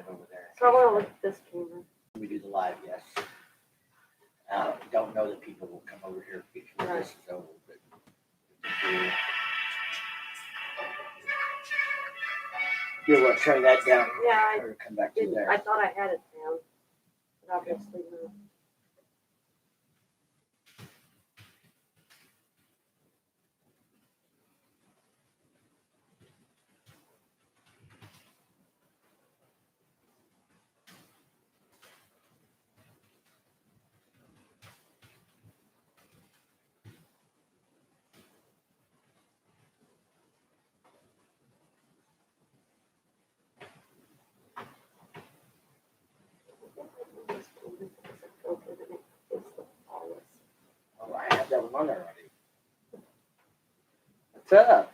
live over there. So I want to look at this camera. We do the live, yes. Don't know that people will come over here before this is over, but you'll want to turn that down. Yeah, or come back to there. I thought I had it down, but obviously not. Oh, I have that one on there already. What's up?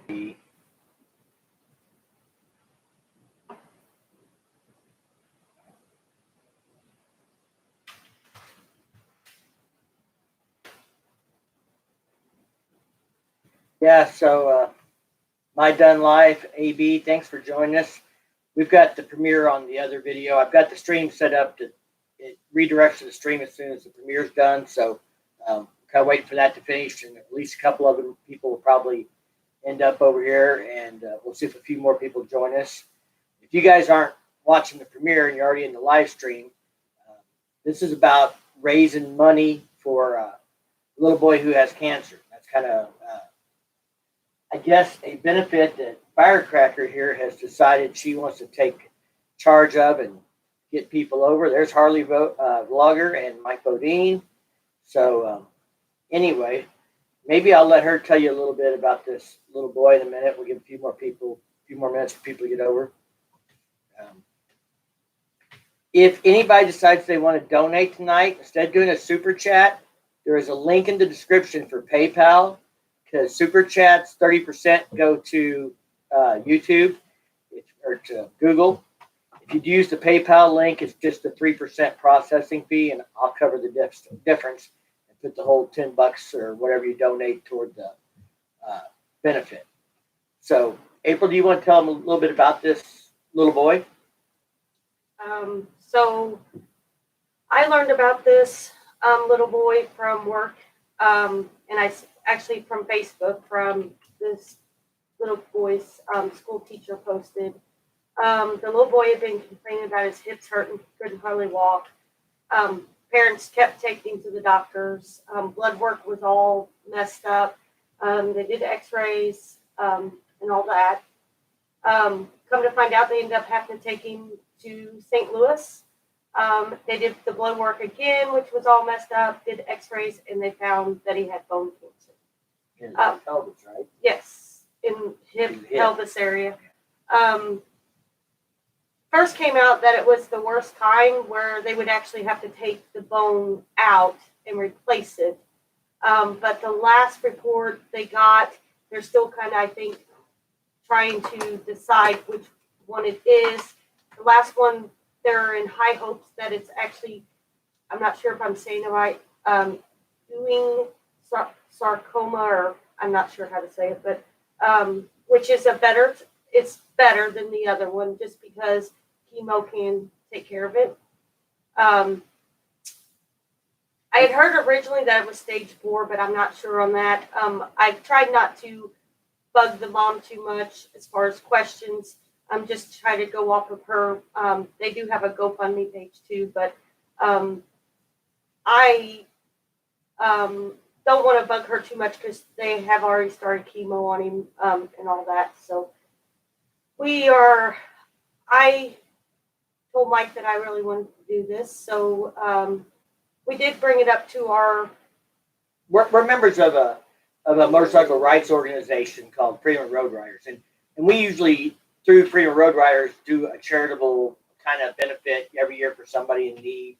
JP. Yeah, so My Done Life, AB, thanks for joining us. We've got the premiere on the other video. I've got the stream set up to it redirects to the stream as soon as the premiere's done. So kind of waiting for that to finish, and at least a couple of them people will probably end up over here, and we'll see if a few more people join us. If you guys aren't watching the premiere and you're already in the live stream, this is about raising money for a little boy who has cancer. That's kind of, I guess, a benefit that Firecracker here has decided she wants to take charge of and get people over. There's Harley Vlogger and Mike Bodine. So anyway, maybe I'll let her tell you a little bit about this little boy in a minute. We'll give a few more minutes for people to get over. If anybody decides they want to donate tonight, instead of doing a super chat, there is a link in the description for PayPal, because super chats, 30% go to YouTube or to Google. If you use the PayPal link, it's just a 3% processing fee, and I'll cover the difference and put the whole $10 or whatever you donate toward the benefit. So, April, do you want to tell them a little bit about this little boy? So I learned about this little boy from work, and I actually from Facebook, from this little boy's school teacher posted. The little boy had been complaining about his hips hurting, couldn't hardly walk. Parents kept taking him to the doctors. Blood work was all messed up. They did x-rays and all that. Come to find out, they ended up having to take him to St. Louis. They did the blood work again, which was all messed up, did x-rays, and they found that he had bone cancer. In the pelvis, right? Yes, in hip pelvis area. First came out that it was the worst kind, where they would actually have to take the bone out and replace it. But the last report they got, they're still kind of, I think, trying to decide which one it is. The last one, they're in high hopes that it's actually, I'm not sure if I'm saying it right, Ewing sarcoma, or I'm not sure how to say it, but which is it's better than the other one, just because chemo can take care of it. I had heard originally that it was stage 4, but I'm not sure on that. I tried not to bug the mom too much as far as questions. I'm just trying to go off of her. They do have a GoFundMe page too, but I don't want to bug her too much because they have already started chemo on him and all that. So I told Mike that I really wanted to do this, so we did bring it up to our. We're members of a motorcycle rights organization called Freedom Road Riders, and we usually through Freedom Road Riders do a charitable kind of benefit every year for somebody in need.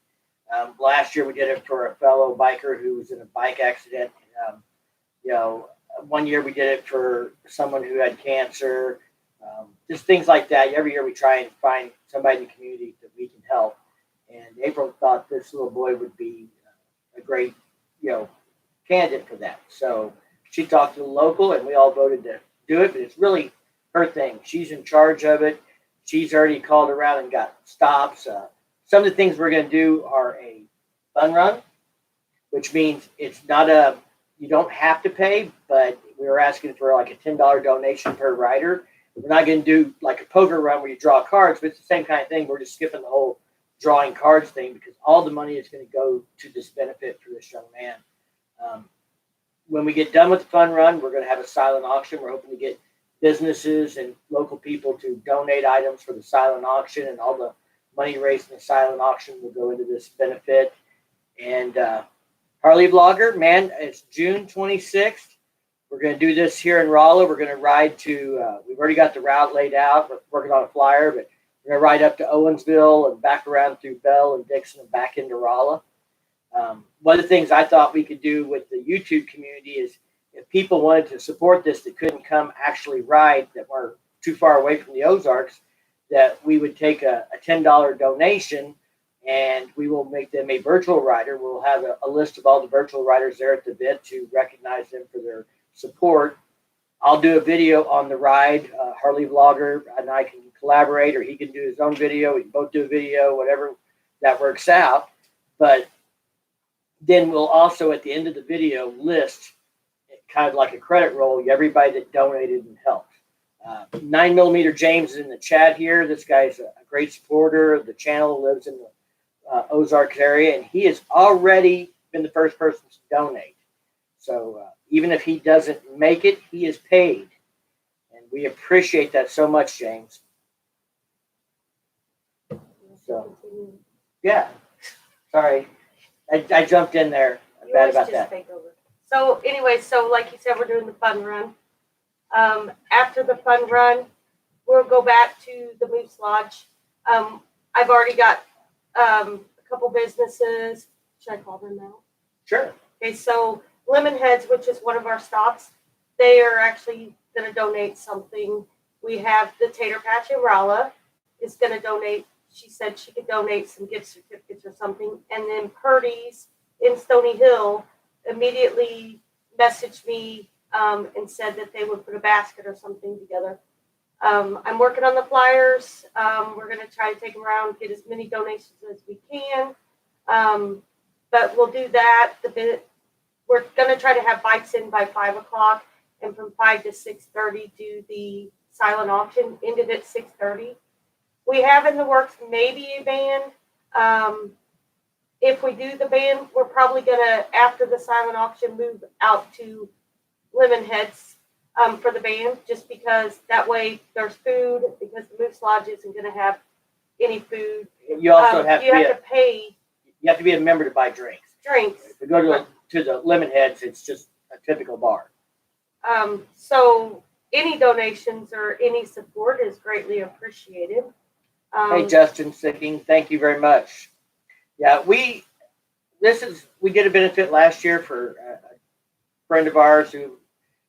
Last year we did it for a fellow biker who was in a bike accident. You know, one year we did it for someone who had cancer. Just things like that. Every year we try and find somebody in the community that we can help. And April thought this little boy would be a great, candidate for that. So she talked to the local, and we all voted to do it. But it's really her thing. She's in charge of it. She's already called around and got stops. Some of the things we're going to do are a fun run, which means it's not you don't have to pay, but we were asking for like a $10 donation per rider. We're not going to do like a poker run where you draw cards, but it's the same kind of thing. We're just skipping the whole drawing cards thing because all the money is going to go to this benefit for this young man. When we get done with the fun run, we're going to have a silent auction. We're hoping to get businesses and local people to donate items for the silent auction, and all the money raised in the silent auction will go into this benefit. And Harley Vlogger, man, it's June 26th. We're going to do this here in Rolla. We're going to ride to, we've already got the route laid out. We're working on a flyer, but we're going to ride up to Owensville and back around through Bell and Dixon and back into Rolla. One of the things I thought we could do with the YouTube community is if people wanted to support this that couldn't come actually ride, that were too far away from the Ozarks, that we would take a $10 donation and we will make them a virtual rider. We'll have a list of all the virtual riders there at the event to recognize them for their support. I'll do a video on the ride. Harley Vlogger and I can collaborate, or he can do his own video. We can both do a video, whatever that works out. But then we'll also, at the end of the video, list kind of like a credit roll, everybody that donated and helped. 9mm James is in the chat here. This guy's a great supporter of the channel, lives in the Ozarks area, and he has already been the first person to donate. So even if he doesn't make it, he is paid. And we appreciate that so much, James. So, yeah. Sorry. I jumped in there. I'm bad about that. So anyway, so like you said, we're doing the fun run. After the fun run, we'll go back to the Moose Lodge. I've already got a couple businesses. Should I call them now? Sure. Okay, so Lemonheads, which is one of our stops, they are actually going to donate something. We have the Tater Patch in Rolla is going to donate. She said she could donate some gift certificates or something. And then Purdy's in Stony Hill immediately messaged me and said that they would put a basket or something together. I'm working on the flyers. We're going to try to take them around, get as many donations as we can. But we'll do that. We're going to try to have bikes in by 5 o'clock, and from 5 to 6:30 do the silent auction. Ended at 6:30. We have in the works maybe a band. If we do the band, we're probably going to, after the silent auction, move out to Lemonheads for the band, just because that way there's food, because the Moose Lodge isn't going to have any food. You also have to pay. You have to be a member to buy drinks. If we go to the Lemonheads, it's just a typical bar. So any donations or any support is greatly appreciated. Hey, Justin Sicking, thank you very much. Yeah, we did a benefit last year for a friend of ours who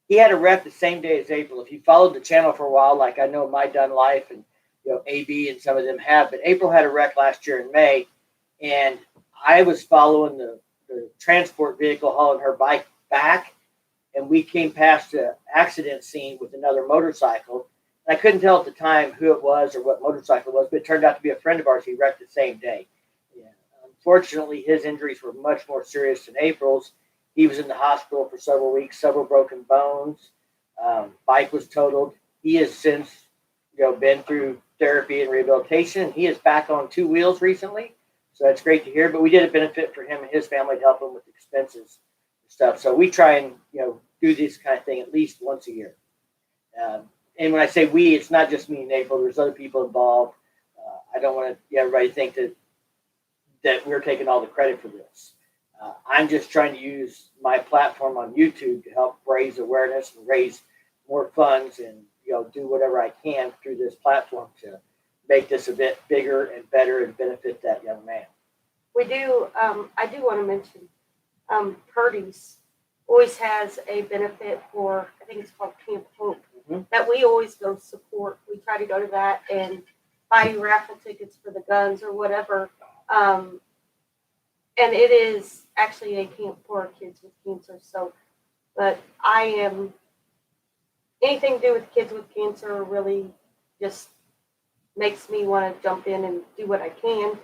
he had a wreck the same day as April. If you followed the channel for a while, like I know My Done Life and AB and some of them have, but April had a wreck last year in May, and I was following the transport vehicle hauling her bike back, and we came past the accident scene with another motorcycle. I couldn't tell at the time who it was or what motorcycle it was, but it turned out to be a friend of ours. He wrecked the same day. Yeah. Unfortunately, his injuries were much more serious than April's. He was in the hospital for several weeks, several broken bones. Bike was totaled. He has since, been through therapy and rehabilitation. He is back on 2 wheels recently, so that's great to hear. But we did a benefit for him and his family to help him with expenses and stuff. So we try and do this kind of thing at least once a year. and when I say we, it's not just me and April. There's other people involved. I don't want everybody to think that we're taking all the credit for this. I'm just trying to use my platform on YouTube to help raise awareness and raise more funds, and do whatever I can through this platform to make this event bigger and better and benefit that young man. We do. I do want to mention Purdy's always has a benefit for, I think it's called Camp Hope, that we always go support. We try to go to that and buy you raffle tickets for the guns or whatever. And it is actually a camp for kids with cancer. So, but anything to do with kids with cancer really just makes me want to jump in and do what I can.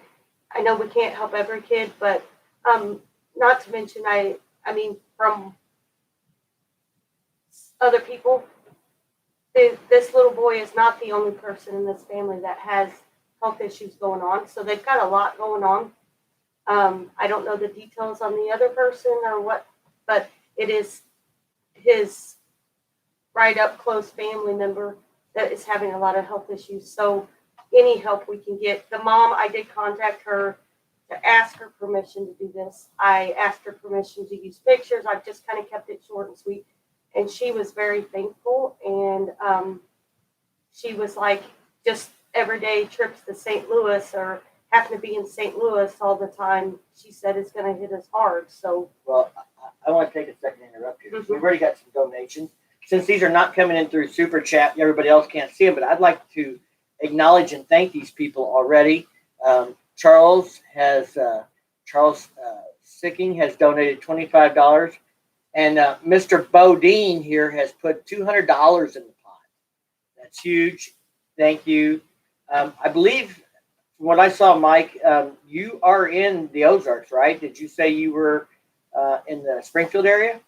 I know we can't help every kid, but not to mention, I mean, from other people, this little boy is not the only person in this family that has health issues going on. So they've got a lot going on. I don't know the details on the other person or what, but it is his right up close family member that is having a lot of health issues. So any help we can get. The mom, I did contact her to ask her permission to do this. I asked her permission to use pictures. I've just kind of kept it short and sweet. And she was very thankful. And she was like, just everyday trips to St. Louis or happen to be in St. Louis all the time, she said it's going to hit us hard. So, well, I want to take a second to interrupt you. We've already got some donations. Since these are not coming in through Super Chat, everybody else can't see them, but I'd like to acknowledge and thank these people already. Charles Sicking has donated $25, and Mr. Bodine here has put $200 in the pot. That's huge. Thank you. I believe from what I saw, Mike, you are in the Ozarks, right? Did you say you were in the Springfield area?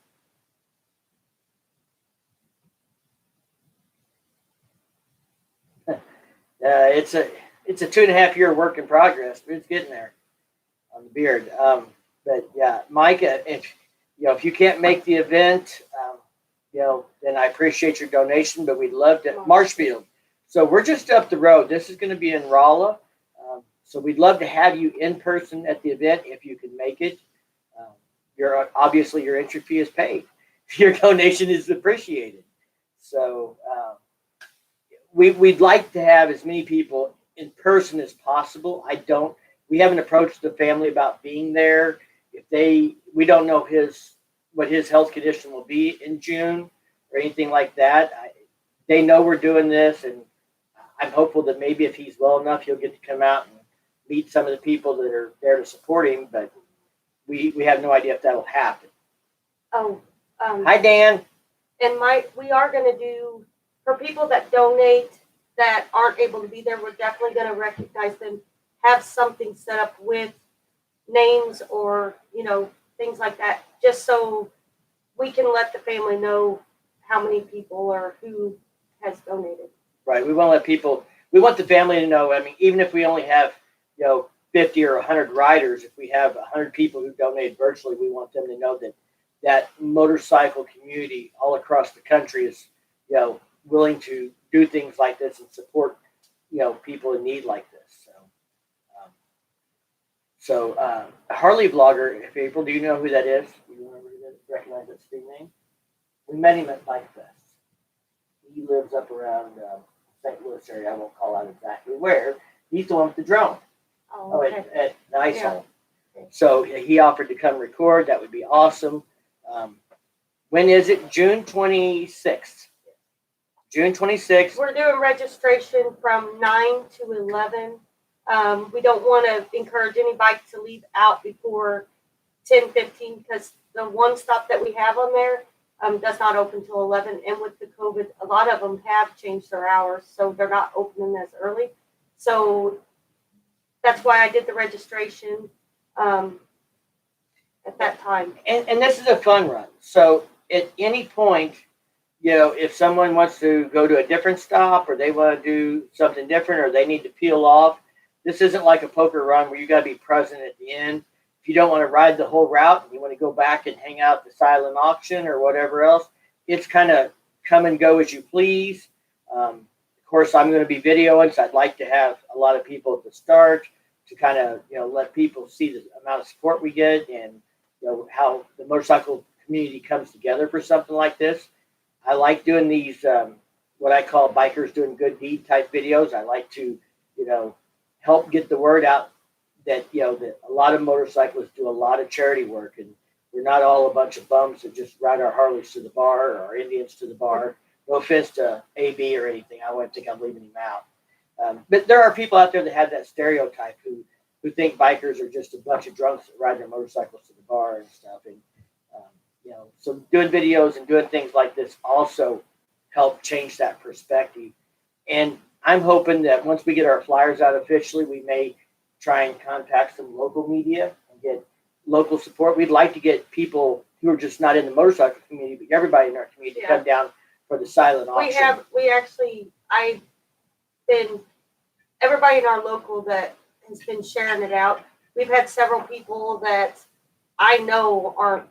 It's a 2.5 year work in progress, but it's getting there on the beard. But yeah, Mike, if you can't make the event, then I appreciate your donation. But we'd love to Marshfield. So we're just up the road. This is going to be in Rolla. So we'd love to have you in person at the event if you can make it. Obviously your entry fee is paid. Your donation is appreciated. So we'd like to have as many people in person as possible. We haven't approached the family about being there. We don't know what his health condition will be in June or anything like that. They know we're doing this, and I'm hopeful that maybe if he's well enough, he'll get to come out and meet some of the people that are there to support him. But we have no idea if that'll happen. Oh, hi Dan. And we are going to do, for people that donate that aren't able to be there, we're definitely going to recognize them, have something set up with names or, things like that, just so we can let the family know how many people or who has donated. Right. We want the family to know. I mean, even if we only have, 50 or 100 riders, if we have 100 people who donate virtually, we want them to know that motorcycle community all across the country is, willing to do things like this and support, people in need like this. So Harley Vlogger, if April, do you know who that is? Do you recognize that street name? We met him at Bike Fest. He lives up around St. Louis area. I won't call out exactly where. He's the one with the drone. Oh, okay. At Nice Home. Okay. So he offered to come record. That would be awesome. When is it? June 26th. June 26th. We're doing registration from 9 to 11. We don't want to encourage anybody to leave out before 10:15 because the one stop that we have on there does not open till 11. And with the COVID, a lot of them have changed their hours, so they're not opening as early. So that's why I did the registration at that time. And this is a fun run. So at any point, if someone wants to go to a different stop or they want to do something different or they need to peel off, this isn't like a poker run where you got to be present at the end. If you don't want to ride the whole route and you want to go back and hang out at the silent auction or whatever else, it's kind of come and go as you please. Of course, I'm going to be videoing, so I'd like to have a lot of people at the start to kind of, let people see the amount of support we get and, how the motorcycle community comes together for something like this. I like doing these, what I call bikers doing good deed type videos. I like to, help get the word out that, that a lot of motorcyclists do a lot of charity work, and we're not all a bunch of bums that just ride our Harleys to the bar or our Indians to the bar. No offense to AB or anything. I wouldn't think I'm leaving him out. But there are people out there that have that stereotype who think bikers are just a bunch of drunks that ride their motorcycles to the bar and stuff. And, so doing videos and doing things like this also help change that perspective. And I'm hoping that once we get our flyers out officially, we may try and contact some local media and get local support. We'd like to get people who are just not in the motorcycle community, but everybody in our community to come down for the silent auction. I've been, everybody in our local that has been sharing it out. We've had several people that I know aren't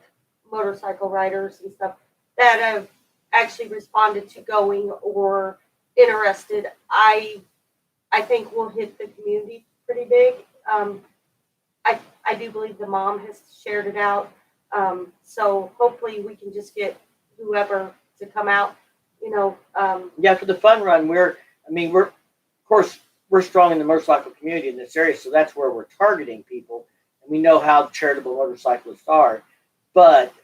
motorcycle riders and stuff that have actually responded to going or interested. I think we'll hit the community pretty big. I do believe the mom has shared it out. So hopefully we can just get whoever to come out, for the fun run, we're strong in the motorcycle community in this area, so that's where we're targeting people, and we know how charitable motorcyclists are. But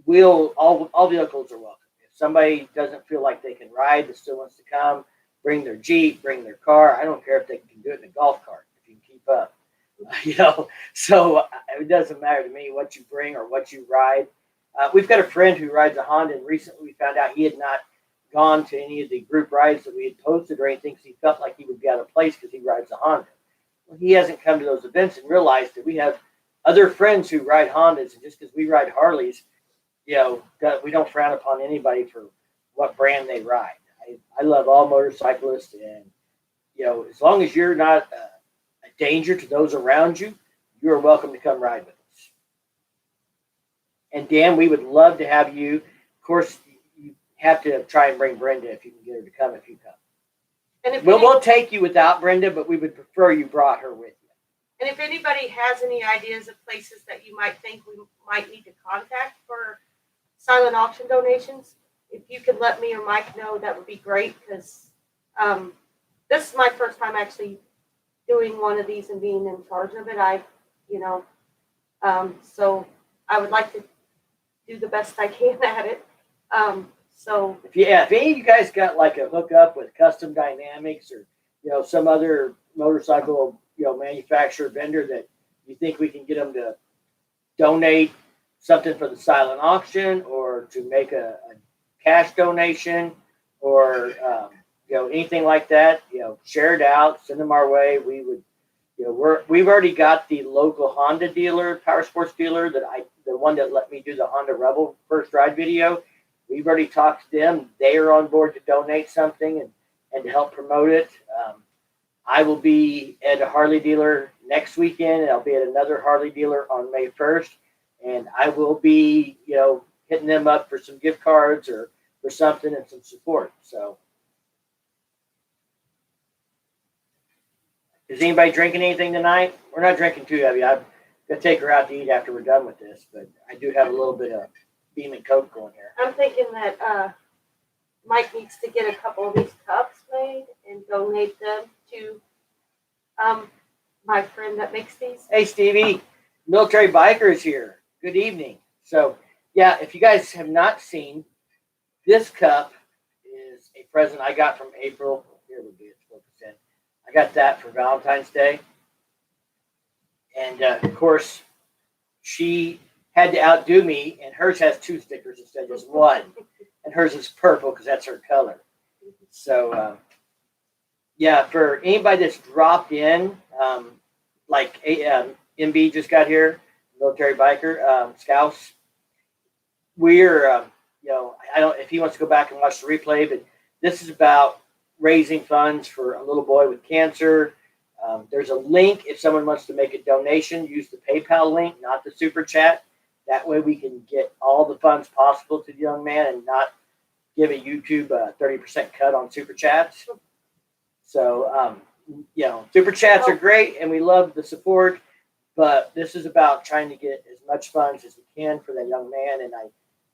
all vehicles are welcome. If somebody doesn't feel like they can ride, that still wants to come, bring their Jeep, bring their car. I don't care if they can do it in a golf cart if you can keep up. So it doesn't matter to me what you bring or what you ride. We've got a friend who rides a Honda, and recently we found out he had not gone to any of the group rides that we had posted or anything because he felt like he would be out of place because he rides a Honda. Well, he hasn't come to those events and realized that we have other friends who ride Hondas, and just because we ride Harleys, we don't frown upon anybody for what brand they ride. I love all motorcyclists, and as long as you're not a danger to those around you, you are welcome to come ride with us. And Dan, we would love to have you. Of course, you have to try and bring Brenda if you can get her to come. If you come, and we'll take you without Brenda, but we would prefer you brought her with you. And if anybody has any ideas of places that you might think we might need to contact for silent auction donations, if you could let me or Mike know, that would be great, because this is my first time actually doing one of these and being in charge of it. So I would like to do the best I can at it. So if any of you guys got like a hookup with Custom Dynamics or some other motorcycle manufacturer vendor that you think we can get them to donate something for the silent auction or to make a cash donation or anything like that, share it out, send them our way. We would, we've already got the local Honda dealer, power sports dealer the one that let me do the Honda Rebel first ride video. We've already talked to them. They are on board to donate something and to help promote it. I will be at a Harley dealer next weekend, and I'll be at another Harley dealer on May 1st. And I will be, hitting them up for some gift cards or for something and some support. So, is anybody drinking anything tonight? We're not drinking too heavy. I'm going to take her out to eat after we're done with this, but I do have a little bit of Beam and Coke going here. I'm thinking that Mike needs to get a couple of these cups made and donate them to my friend that makes these. Hey, Stevie, Military Biker is here. Good evening. So, if you guys have not seen, this cup is a present I got from April. Here would be at 12%. I got that for Valentine's Day. And, of course, she had to outdo me, and hers has 2 stickers instead of just 1. And hers is purple because that's her color. So, for anybody that's dropped in, like MB just got here, Military Biker, Scouts. We're, I don't, if he wants to go back and watch the replay, but this is about raising funds for a little boy with cancer. There's a link if someone wants to make a donation. Use the PayPal link, not the super chat. That way we can get all the funds possible to the young man and not give a YouTube 30% cut on super chats. So, super chats are great, and we love the support. But this is about trying to get as much funds as we can for that young man, and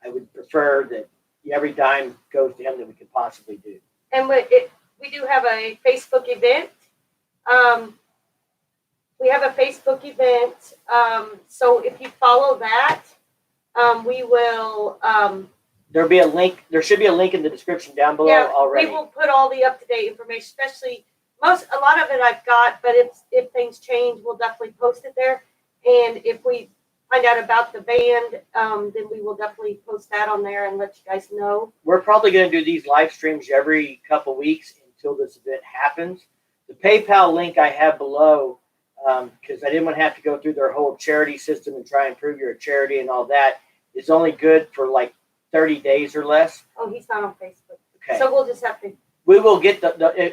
I would prefer that every dime goes to him that we could possibly do. And we do have a Facebook event. We have a Facebook event. So if you follow that, we will. There'll be a link. There should be a link in the description down below already. We will put all the up-to-date information, especially a lot of it I've got, but if things change, we'll definitely post it there. And if we find out about the band, then we will definitely post that on there and let you guys know. We're probably going to do these live streams every couple weeks until this event happens. The PayPal link I have below, because I didn't want to have to go through their whole charity system and try and prove you're a charity and all that, is only good for like 30 days or less. Oh, he's not on Facebook. Okay. So we'll just have to. We will get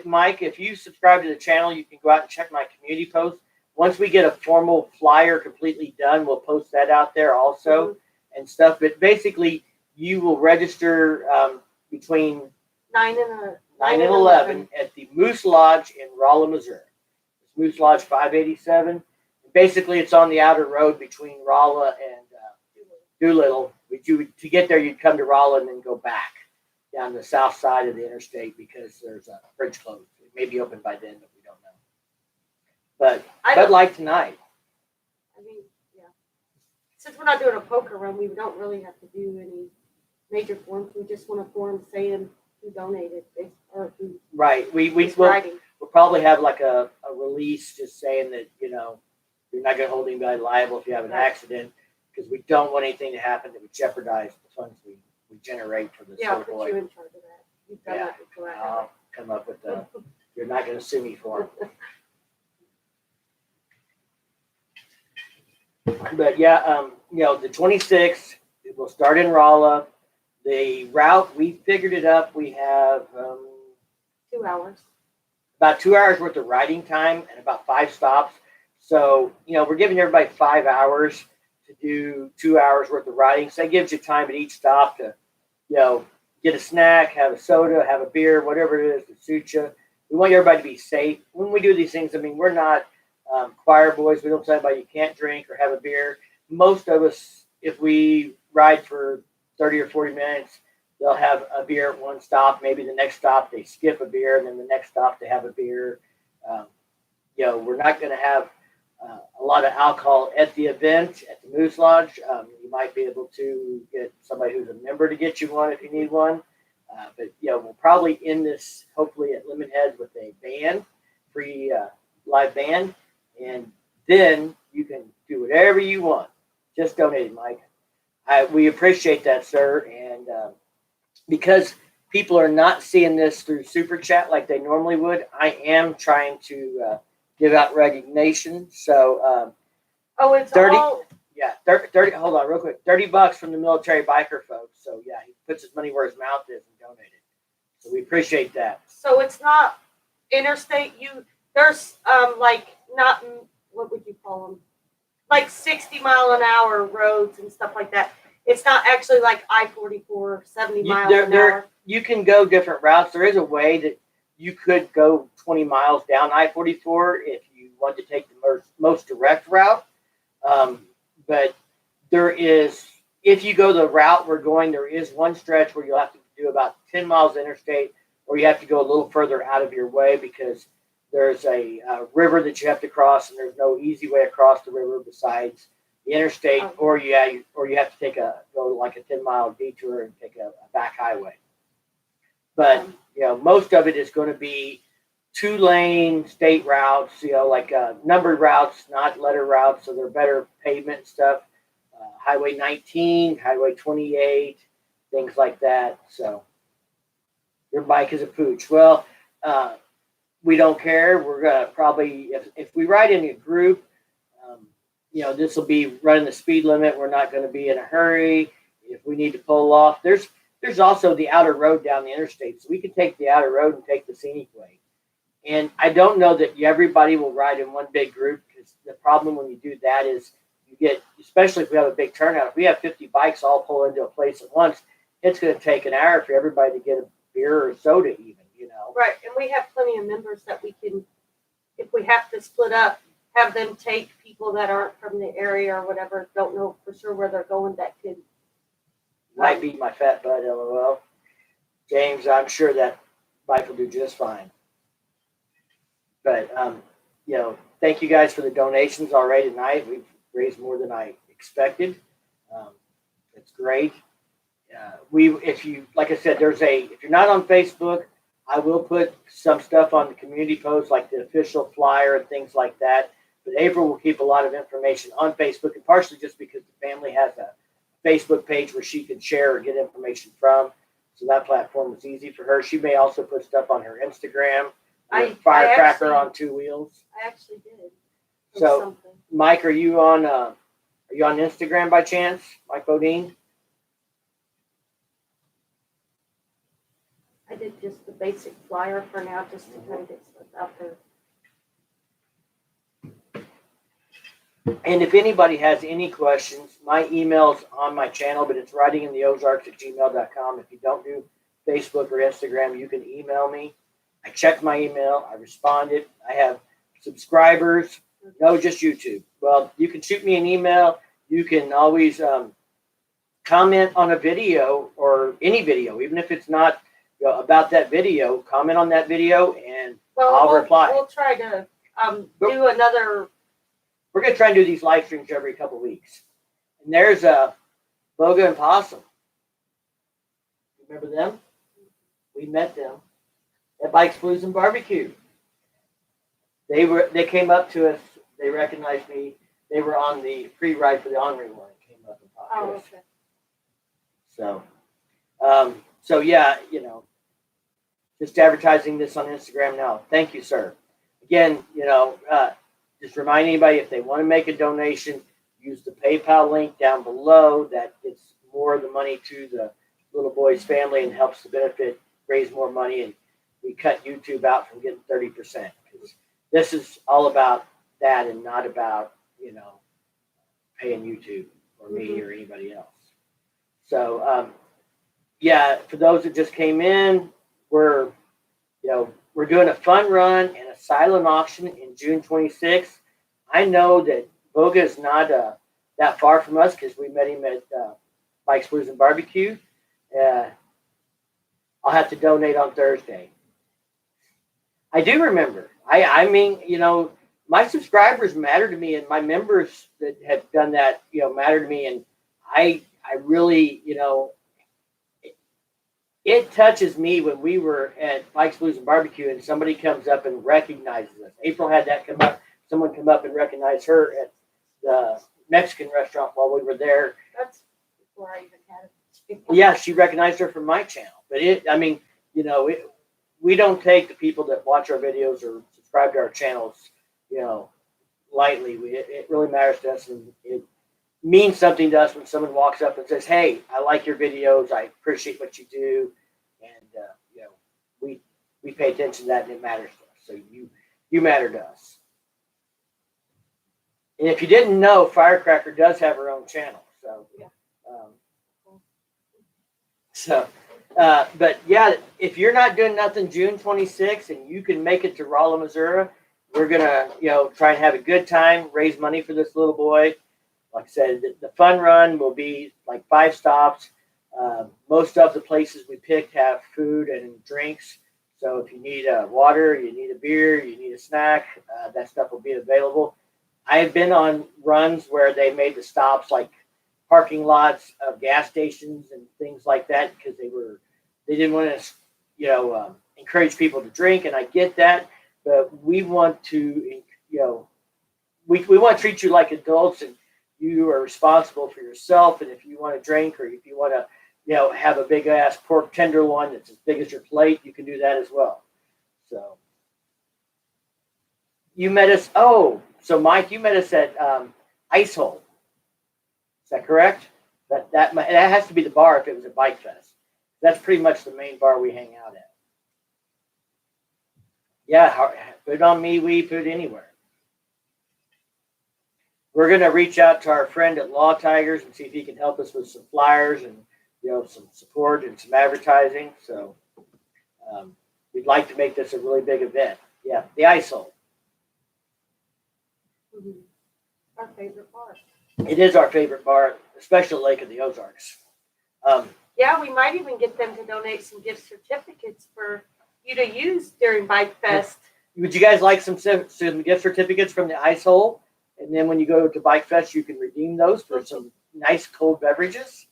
Mike, if you subscribe to the channel, you can go out and check my community post. Once we get a formal flyer completely done, we'll post that out there also and stuff. But basically, you will register between 9 and 11 at the Moose Lodge in Rolla, Missouri. It's Moose Lodge 587. Basically, it's on the outer road between Rolla and Doolittle. To get there, you'd come to Rolla and then go back down the south side of the interstate because there's a bridge closed. It may be open by then, but we don't know. But like tonight. I mean, yeah. Since we're not doing a poker run, we don't really have to do any major forms. We just want a form saying who donated or who. Right. We'll probably have like a release just saying that, you're not going to hold anybody liable if you have an accident, because we don't want anything to happen that would jeopardize the funds we generate for this little boy. I'll put you in charge of that. You've done that before. I'll come up with you're not going to sue me for it. But yeah, the 26th, it will start in Rolla. The route, we figured it up. We have 2 hours. About 2 hours worth of riding time and about 5 stops. So, we're giving everybody 5 hours to do 2 hours worth of riding. So that gives you time at each stop to, get a snack, have a soda, have a beer, whatever it is that suits you. We want everybody to be safe. When we do these things, we're not choir boys. We don't tell anybody you can't drink or have a beer. Most of us, if we ride for 30 or 40 minutes, they'll have a beer at one stop. Maybe the next stop they skip a beer, and then the next stop they have a beer. We're not going to have a lot of alcohol at the event at the Moose Lodge. You might be able to get somebody who's a member to get you one if you need one. But we'll probably end this hopefully at Lemon Head with a band, free live band, and then you can do whatever you want. Just donate it, Mike. We appreciate that, sir. And because people are not seeing this through Super Chat like they normally would, I am trying to give out recognition. So, it's 30. All. Yeah, 30. Hold on, real quick. $30 from the military biker folks. So yeah, he puts his money where his mouth is and donated. So we appreciate that. So it's not interstate. There's not, what would you call them? Like 60-mile-an-hour roads and stuff like that. It's not actually like I-44, 70 miles an hour. You can go different routes. There is a way that you could go 20 miles down I-44 if you want to take the most direct route. But there is, if you go the route we're going, there is one stretch where you'll have to do about 10 miles interstate, or you have to go a little further out of your way because there's a river that you have to cross, and there's no easy way across the river besides the interstate, or you have to go like a 10-mile detour and take a back highway. But most of it is going to be 2-lane state routes, like numbered routes, not letter routes, so they're better pavement and stuff. Highway 19, Highway 28, things like that. So your bike is a pooch. Well, we don't care. We're gonna probably, if we ride in a group, this will be running the speed limit. We're not going to be in a hurry. If we need to pull off, there's also the outer road down the interstate, so we can take the outer road and take the scenic way. And I don't know that everybody will ride in one big group, because the problem when you do that is you get, especially if we have a big turnout, if we have 50 bikes all pull into a place at once, it's going to take an hour for everybody to get a beer or a soda even, you know. Right, and we have plenty of members that we can, if we have to split up, have them take people that aren't from the area or whatever, don't know for sure where they're going, that could. Might be my fat butt, LOL. James, I'm sure that Mike will do just fine. But, you know, thank you guys for the donations already tonight. We've raised more than I expected. It's great. If you, like I said, if you're not on Facebook, I will put some stuff on the community post, like the official flyer and things like that. But April will keep a lot of information on Facebook, and partially just because the family has a Facebook page where she can share or get information from. So that platform is easy for her. She may also put stuff on her Instagram. Firecracker on 2 wheels. I actually did. So, something. Mike, are you on Instagram by chance, Mike Bodine? I did just the basic flyer for now, just to kind of get stuff out there. And if anybody has any questions, my email's on my channel, but it's writingintheozarks@gmail.com. If you don't do Facebook or Instagram, you can email me. I check my email. I responded. I have subscribers. No, just YouTube. Well, you can shoot me an email. You can always comment on a video or any video, even if it's not about that video. Comment on that video, and I'll reply. We'll try to do another. We're going to try and do these live streams every couple of weeks. And there's Boga and Possum. Remember them? We met them at Bikes, Blues, and Barbecue. They came up to us. They recognized me. They were on the free ride for the Henri one. Came up and talked to us. Okay. So yeah, you know, just advertising this on Instagram now. Thank you, sir. Again, you know, just remind anybody, if they want to make a donation, use the PayPal link down below. That gets more of the money to the little boy's family and helps the benefit raise more money. And we cut YouTube out from getting 30%, because this is all about that and not about, you know, paying YouTube or me or anybody else. So, yeah, for those that just came in, we're doing a fun run and a silent auction in June 26th. I know that Boga is not that far from us, because we met him at Bikes, Blues, and Barbecue. I'll have to donate on Thursday. I do remember. I mean, you know, my subscribers matter to me, and my members that have done that, you know, matter to me. And I really, you know, it touches me when we were at Bikes, Blues, and Barbecue and somebody comes up and recognizes us. April had that come up. Someone come up and recognize her at the Mexican restaurant while we were there. That's before I even had it. Yeah, she recognized her from my channel. But I mean, you know, we don't take the people that watch our videos or subscribe to our channels, you know, lightly. It really matters to us, and it means something to us when someone walks up and says, "Hey, I like your videos. I appreciate what you do," and you know, we pay attention to that, and it matters to us. So you matter to us. And if you didn't know, Firecracker does have her own channel. So, but yeah, if you're not doing nothing June 26th and you can make it to Rolla, Missouri, we're gonna, you know, try and have a good time, raise money for this little boy. Like I said, the fun run will be like 5 stops. Most of the places we picked have food and drinks. So if you need water, you need a beer, you need a snack, that stuff will be available. I have been on runs where they made the stops like parking lots of gas stations and things like that, because they didn't want to, you know, encourage people to drink, and I get that, but we want to, you know, we want to treat you like adults, and you are responsible for yourself. And if you want to drink, or if you want to, you know, have a big ass pork tenderloin that's as big as your plate, you can do that as well. So you met us. Oh, so Mike, you met us at Ice Hole. Is that correct? That has to be the bar if it was a bike fest. That's pretty much the main bar we hang out at. Yeah, put it on me, we put it anywhere. We're going to reach out to our friend at Law Tigers and see if he can help us with some flyers and some support and some advertising. So we'd like to make this a really big event. Yeah, the ice hole. Mm-hmm. Our favorite part. It is our favorite bar, especially Lake of the Ozarks. Yeah, we might even get them to donate some gift certificates for you to use during Bike Fest. Would you guys like some gift certificates from the ice hole? And then when you go to Bike Fest, you can redeem those for some nice cold beverages.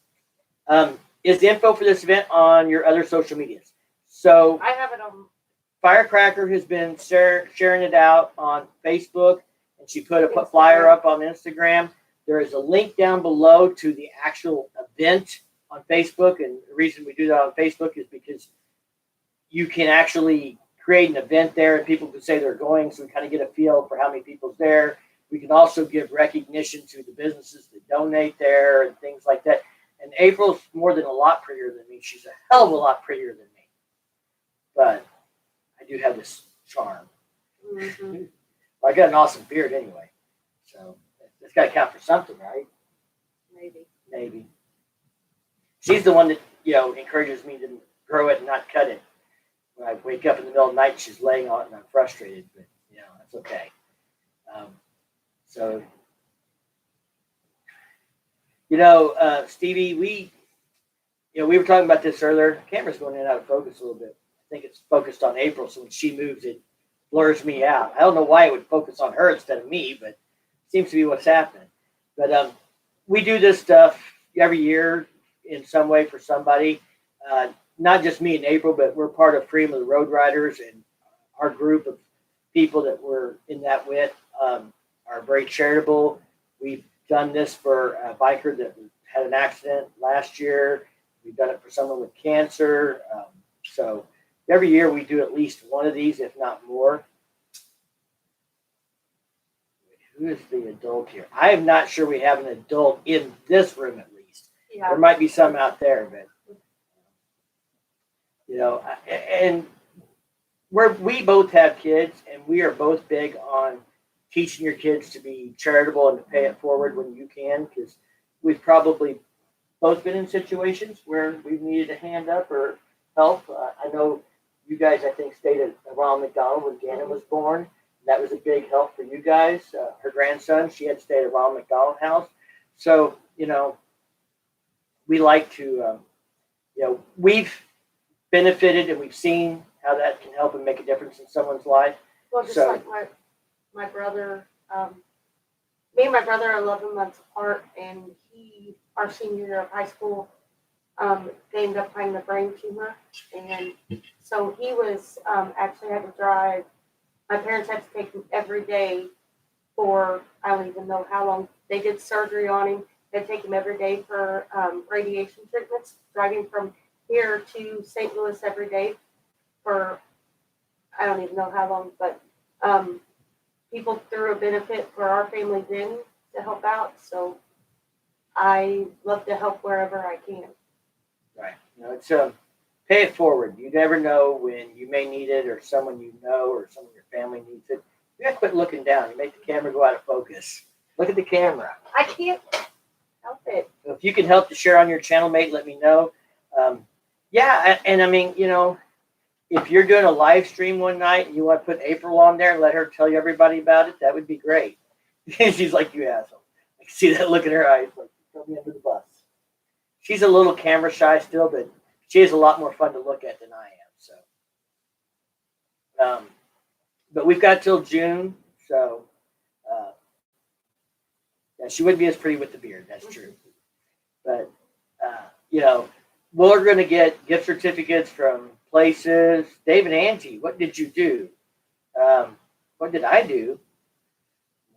Is the info for this event on your other social medias? So I have it on. Firecracker has been sharing it out on Facebook, and she put a flyer up on Instagram. There is a link down below to the actual event on Facebook, and the reason we do that on Facebook is because you can actually create an event there, and people can say they're going, so we kind of get a feel for how many people's there. We can also give recognition to the businesses that donate there and things like that. And April's more than a lot prettier than me. She's a hell of a lot prettier than me. But I do have this charm. Mm-hmm. Well, I got an awesome beard anyway. So it's got to count for something, right? Maybe. She's the one that, encourages me to grow it and not cut it. When I wake up in the middle of the night, she's laying on it and I'm frustrated. But, that's okay. Stevie, we were talking about this earlier. The camera's going in and out of focus a little bit. I think it's focused on April, so when she moves, it blurs me out. I don't know why it would focus on her instead of me, but it seems to be what's happening. But we do this stuff every year in some way for somebody. Not just me and April, but we're part of Freedom of the Road Riders, and our group of people that we're in that with are very charitable. We've done this for a biker that had an accident last year. We've done it for someone with cancer. So every year we do at least one of these, if not more. Who is the adult here? I am not sure we have an adult in this room, at least. Yeah. There might be some out there, but and we both have kids, and we are both big on teaching your kids to be charitable and to pay it forward when you can, because we've probably both been in situations where we've needed a hand up or help. I know you guys, I think, stayed at Ronald McDonald when Gannon was born. That was a big help for you guys. Her grandson, she had stayed at Ronald McDonald House. So, we like to, we've benefited and we've seen how that can help and make a difference in someone's life. Well, just like my brother, me and my brother are 11 months apart, and our senior year of high school, they ended up finding a brain tumor, and so he was actually had to drive. My parents had to take him every day for, I don't even know how long. They did surgery on him. They'd take him every day for radiation treatments, driving from here to St. Louis every day for, I don't even know how long, but people threw a benefit for our family then to help out. So I love to help wherever I can. Right. It's pay it forward. You never know when you may need it, or someone or someone in your family needs it. You gotta quit looking down. You make the camera go out of focus. Look at the camera. I can't help it. So if you can help to share on your channel, mate, let me know. If you're doing a live stream one night and you want to put April on there and let her tell everybody about it, that would be great. She's like, you asshole. I can see that look in her eyes, like, throw me under the bus. She's a little camera shy still, but she is a lot more fun to look at than I am. So, but we've got till June, so she wouldn't be as pretty with the beard. That's true. But we're going to get gift certificates from places. Dave and Angie, what did you do? What did I do?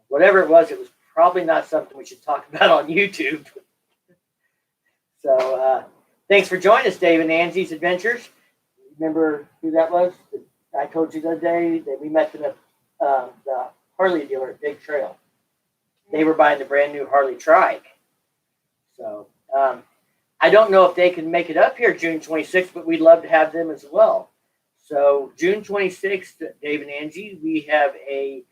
Whatever it was probably not something we should talk about on YouTube. So thanks for joining us, Dave and Angie's Adventures. Remember who that was? I told you the other day that we met them at the Harley dealer at Big Trail. They were buying the brand new Harley trike. So I don't know if they can make it up here June 26th, but we'd love to have them as well. So June 26th, Dave and Angie, we have a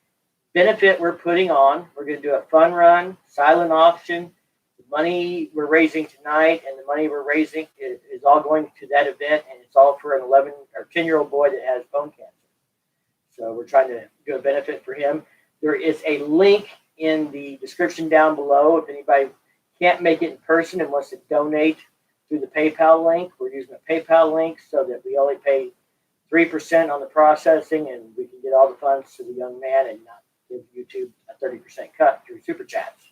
benefit we're putting on. We're going to do a fun run, silent auction. The money we're raising tonight and the money we're raising is all going to that event, and it's all for an 11 or 10-year-old boy that has bone cancer. So we're trying to do a benefit for him. There is a link in the description down below. If anybody can't make it in person and wants to donate through the PayPal link, we're using a PayPal link so that we only pay 3% on the processing, and we can get all the funds to the young man and not give YouTube a 30% cut through Super Chats.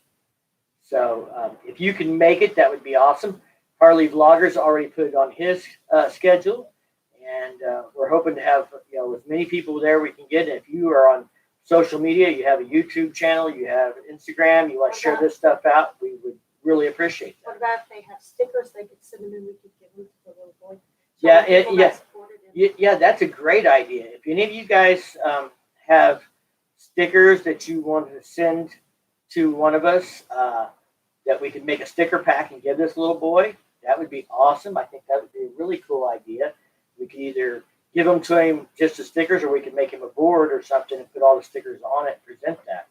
So if you can make it, that would be awesome. Harley Vloggers already put it on his schedule, and we're hoping to have as many people there we can get. If you are on social media, you have a YouTube channel, you have Instagram, you want to share this stuff out, we would really appreciate that. What about if they have stickers they could send them and we could give them to the little boy? Yeah, that's a great idea. If any of you guys have stickers that you want to send to one of us, that we could make a sticker pack and give this little boy, that would be awesome. I think that would be a really cool idea. We could either give them to him just as stickers, or we could make him a board or something and put all the stickers on it and present that.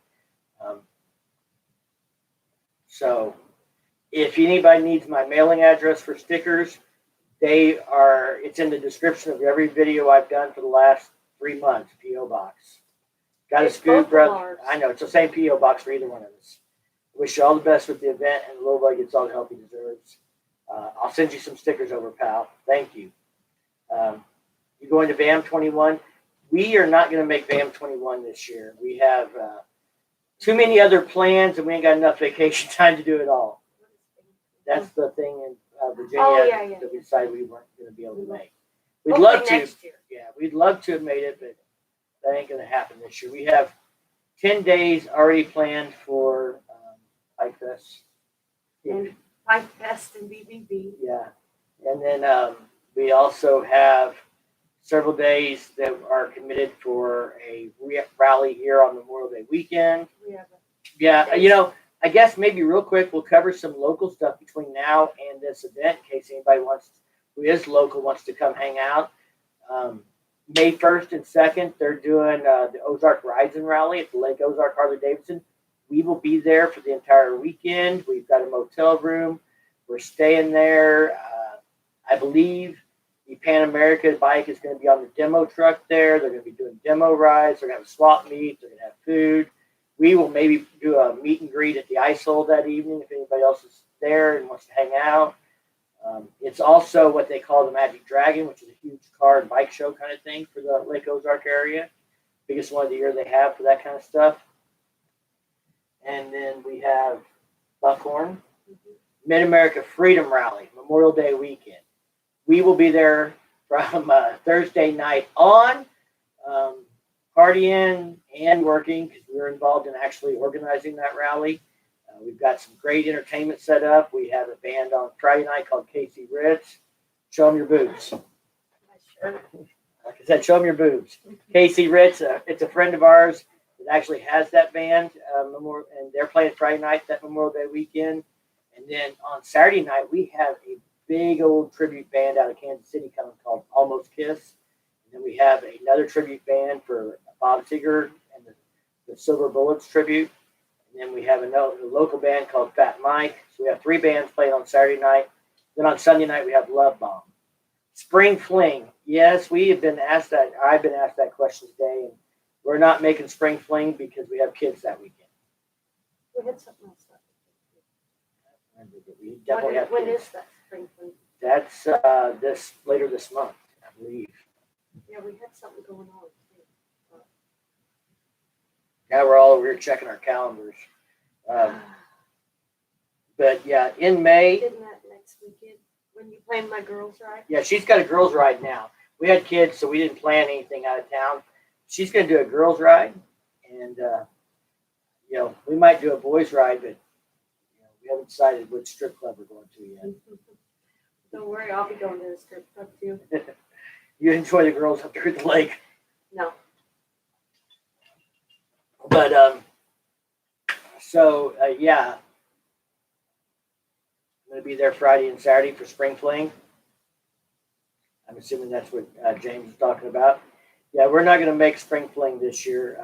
So if anybody needs my mailing address for stickers, it's in the description of every video I've done for the last 3 months. P.O. Box. Got a scoop, brother. I know, it's the same P.O. Box for either one of us. Wish you all the best with the event, and the little boy gets all the help he deserves. I'll send you some stickers over, pal. Thank you. You going to BAM 21? We are not going to make BAM 21 this year. We have too many other plans, and we ain't got enough vacation time to do it all. That's the thing in Virginia that we decided we weren't going to be able to make. We'd love to. Next year. Yeah, we'd love to have made it, but that ain't going to happen this year. We have 10 days already planned for Bike Fest. And Bike Fest and BBB. Yeah. And then we also have several days that are committed for a rally here on Memorial Day weekend. I guess maybe real quick, we'll cover some local stuff between now and this event in case anybody who is local wants to come hang out. May 1st and 2nd, they're doing the Ozark Rides and Rally at the Lake Ozark Harley-Davidson. We will be there for the entire weekend. We've got a motel room. We're staying there. I believe the Pan America bike is going to be on the demo truck there. They're going to be doing demo rides. They're going to have swap meet. They're going to have food. We will maybe do a meet and greet at the ice hole that evening if anybody else is there and wants to hang out. It's also what they call the Magic Dragon, which is a huge car and bike show kind of thing for the Lake Ozark area. Biggest one of the year they have for that kind of stuff. And then we have Buckhorn, Mid-America Freedom Rally, Memorial Day weekend. We will be there from Thursday night on, partying and working because we were involved in actually organizing that rally. We've got some great entertainment set up. We have a band on Friday night called Casey Ritz. Show them your boobs. Sure. Like I said, show them your boobs. Casey Ritz, it's a friend of ours that actually has that band, and they're playing Friday night, that Memorial Day weekend. And then on Saturday night, we have a big old tribute band out of Kansas City coming called Almost Kiss. And then we have another tribute band for Bob Seger and the Silver Bullets tribute. And then we have a local band called Fat Mike. So we have 3 bands playing on Saturday night. Then on Sunday night, we have Love Bomb. Spring Fling. Yes, we have been asked that. I've been asked that question today. And we're not making Spring Fling because we have kids that weekend. We had something else. We definitely have when kids. is that Spring Fling? That's later this month, I believe. Yeah, we had something going on. Yeah, we're all over here checking our calendars. But yeah, in May. Isn't that next weekend when you plan my girls' ride? Yeah, she's got a girls' ride now. We had kids, so we didn't plan anything out of town. She's going to do a girls' ride, and we might do a boys' ride, but we haven't decided which strip club we're going to yet. Don't worry, I'll be going to the strip club too. You enjoy the girls up there at the lake. No. But yeah, I'm going to be there Friday and Saturday for Spring Fling. I'm assuming that's what James is talking about. Yeah, we're not going to make Spring Fling this year.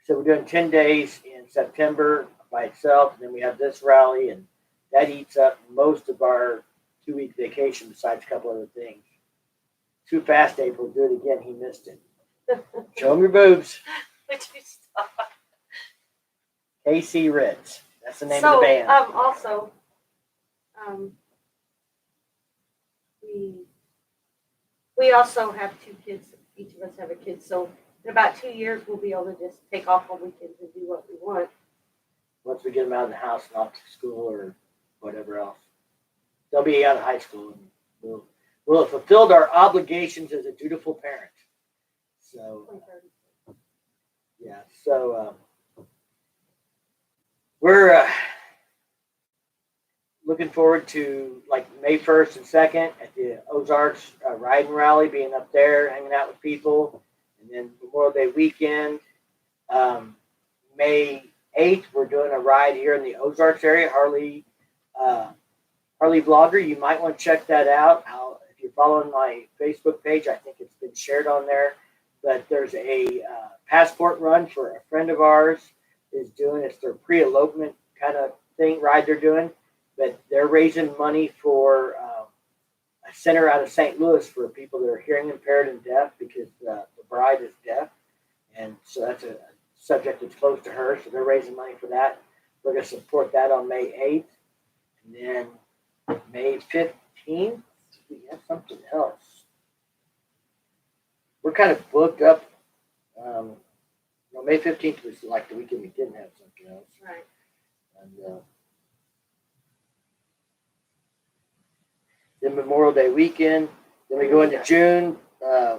So we're doing 10 days in September by itself, and then we have this rally, and that eats up most of our 2-week vacation besides a couple other things. Too fast, April. Do it again. He missed it. Show him your boobs. Would you stop? KC Ritz. That's the name of the band. Also, we also have 2 kids. Each of us have a kid. So in about 2 years, we'll be able to just take off on weekends and do what we want. Once we get them out of the house and off to school or whatever else. They'll be out of high school, and we'll have fulfilled our obligations as a dutiful parent. So, yeah. So we're looking forward to like May 1st and 2nd at the Ozarks riding rally, being up there, hanging out with people, and then Memorial Day weekend. May 8th, we're doing a ride here in the Ozarks area, Harley Vlogger. You might want to check that out. If you're following my Facebook page, I think it's been shared on there. But there's a passport run for a friend of ours is doing. It's their pre-elopement kind of ride they're doing. But they're raising money for a center out of St. Louis for people that are hearing impaired and deaf because the bride is deaf. And so that's a subject that's close to her. So they're raising money for that. We're going to support that on May 8th. And then May 15th, we have something else. We're kind of booked up. May 15th was like the weekend we didn't have something else. Right. And then Memorial Day weekend. Then we go into June.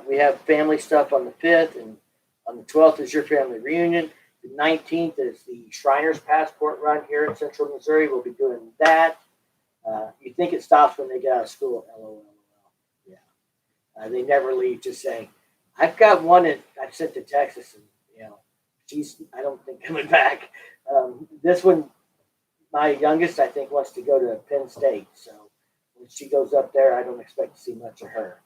We have family stuff on the 5th, and on the 12th is your family reunion. The 19th is the Shriners Passport Run here in Central Missouri. We'll be doing that. You think it stops when they get out of school? LOL. Yeah. They never leave. Just saying. I've got one that I've sent to Texas, and I don't think coming back. This one, my youngest, I think, wants to go to Penn State. So when she goes up there, I don't expect to see much of her.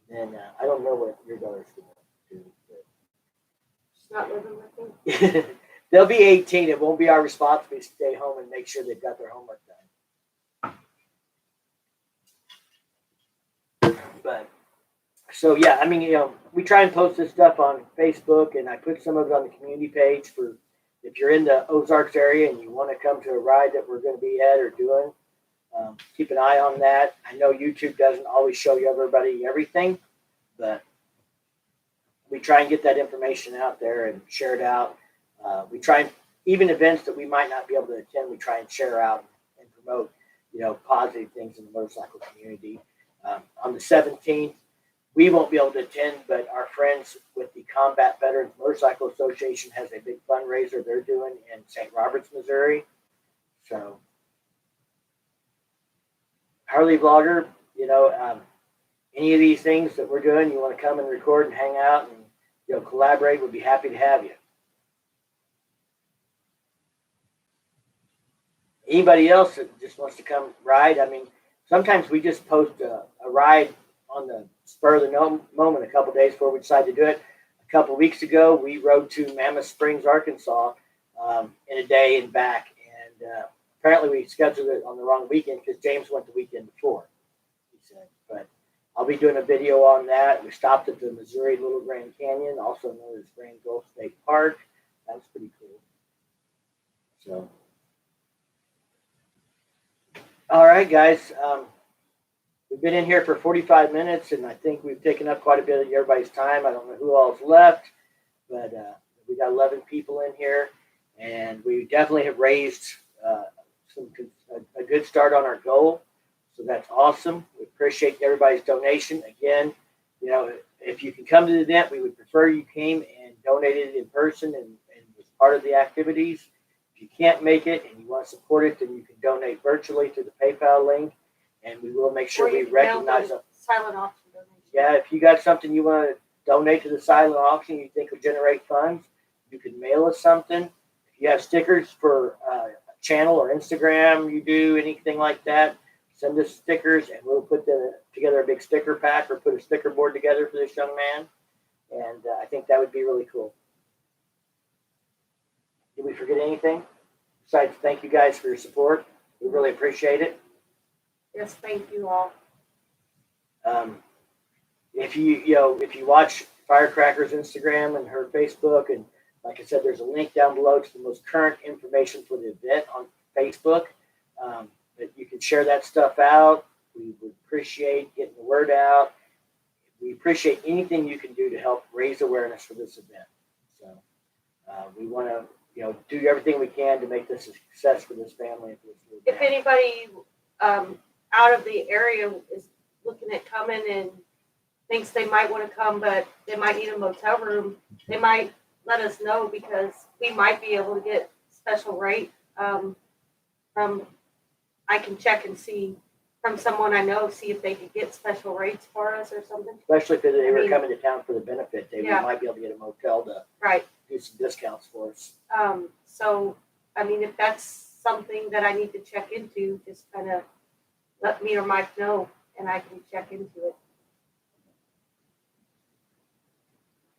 And then I don't know what your daughter's going to do. She's not living with me. They'll be 18. It won't be our responsibility to stay home and make sure they've got their homework done. But so yeah, I mean, we try and post this stuff on Facebook, and I put some of it on the community page for if you're in the Ozarks area and you want to come to a ride that we're going to be at or doing. Keep an eye on that. I know YouTube doesn't always show you everything, but we try and get that information out there and share it out. We try and even events that we might not be able to attend, we try and share out and promote, positive things in the motorcycle community. On the 17th, we won't be able to attend, but our friends with the Combat Veterans Motorcycle Association has a big fundraiser they're doing in St. Roberts, Missouri. So Harley Vlogger, any of these things that we're doing, you want to come and record and hang out and collaborate, we'd be happy to have you. Anybody else that just wants to come ride? I mean, sometimes we just post a ride on the spur of the moment a couple days before we decide to do it. A couple weeks ago, we rode to Mammoth Springs, Arkansas in a day and back. And apparently we scheduled it on the wrong weekend because James went the weekend before, he said. But I'll be doing a video on that. We stopped at the Missouri Little Grand Canyon, also known as Grand Gulf State Park. That was pretty cool. So, all right, guys. We've been in here for 45 minutes, and I think we've taken up quite a bit of everybody's time. I don't know who all's left, but we got 11 people in here, and we definitely have raised a good start on our goal. So that's awesome. We appreciate everybody's donation. Again, if you can come to the event, we would prefer you came and donated in person and was part of the activities. If you can't make it and you want to support it, then you can donate virtually through the PayPal link. And we will make sure we recognize them. Silent auction donation. Yeah, if you got something you want to donate to the silent auction you think will generate funds, you can mail us something. If you have stickers for a channel or Instagram, you do anything like that, send us stickers and we'll put together a big sticker pack or put a sticker board together for this young man. And I think that would be really cool. Did we forget anything? besides, thank you guys for your support. We really appreciate it. Yes, thank you all. If you watch Firecracker's Instagram and her Facebook, and like I said, there's a link down below to the most current information for the event on Facebook. But you can share that stuff out. We would appreciate getting the word out. We appreciate anything you can do to help raise awareness for this event. So we want to, do everything we can to make this a success for this family. If anybody out of the area is looking at coming and thinks they might want to come, but they might need a motel room, they might let us know, because we might be able to get special rate from, I can check and see from someone I know, see if they could get special rates for us or something. Especially if they were coming to town for the benefit, we might be able to get a motel to do some discounts for us. So, I mean, if that's something that I need to check into, just kind of let me or Mike know, and I can check into it.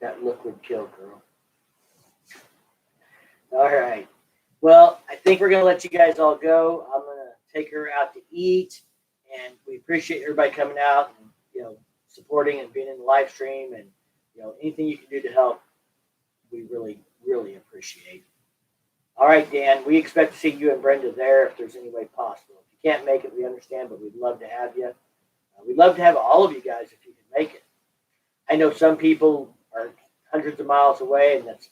That look would kill, girl. All right. Well, I think we're going to let you guys all go. I'm going to take her out to eat, and we appreciate everybody coming out and, supporting and being in the live stream, and, anything you can do to help, we really, really appreciate. All right, Dan, we expect to see you and Brenda there if there's any way possible. If you can't make it, we understand, but we'd love to have you. We'd love to have all of you guys if you can make it. I know some people are hundreds of miles away, and that's,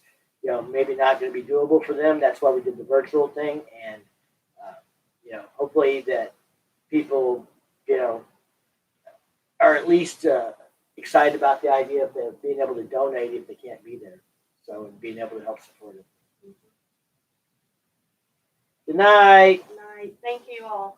maybe not going to be doable for them. That's why we did the virtual thing. And, hopefully that people, are at least excited about the idea of being able to donate if they can't be there. So, and being able to help support it. Good night. Good night. Thank you all.